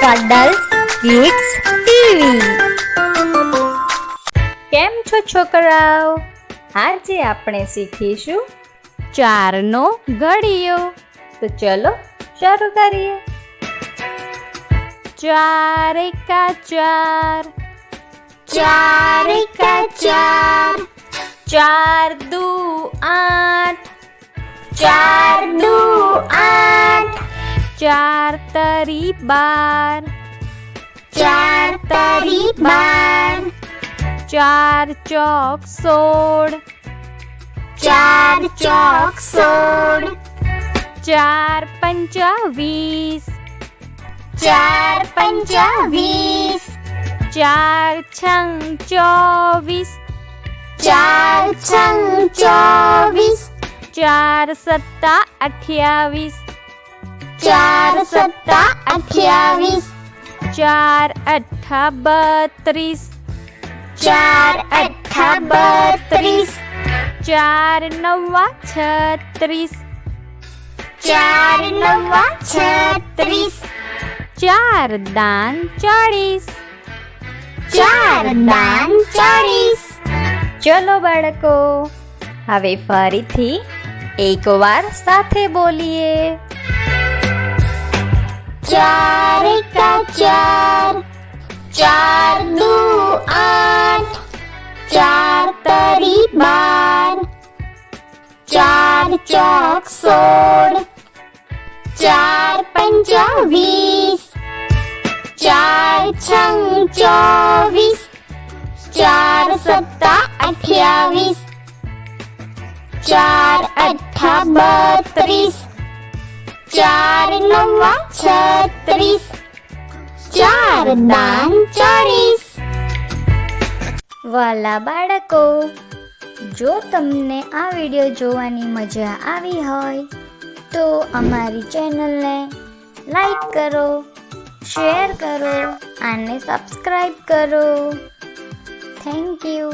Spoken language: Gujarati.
Cuddles Kids TV. કેમ છો છોકરાઓ? આજે આપણે શીખીશું 4 નો ઘડિયો. તો ચલો શરૂ કરીએ. 4 એકા 4, 4 એકા 4, 4 દુ 8, 4 દુ 8, 4 તરી 12, 4 તરી 12, 4 ચોક 16, 4 ચોક 16, 4 પંચા 20, 4 પંચા 20, 4 છંગ 24, 4 છંગ 24, 4 સત્તા 28, 4 સત્તા 28, 4 અઠ્ઠા 32, 4 અઠ્ઠા 32, 4 નવ્વા 36, 4 નવ્વા 36, 4 દાન 40, 4 દાન 40. ચલો બાળકો, હવે ફરીથી એકવાર સાથે બોલીએ. 4 એકા 4, 4 દુ 8, 4 તરી 12, 4 ચોક 16, 4 પંચા 20, 4 છંગ 24, 4 સત્તા 28, 4 અઠ્ઠા 32, 4 નવ્વા 36, 4 દાન 40. વાલા બાળકો, જો તમને આ વિડીયો જોવાની મજા આવી હોય તો અમારી ચેનલને લાઈક કરો, શેર કરો અને સબસ્ક્રાઈબ કરો. Thank you.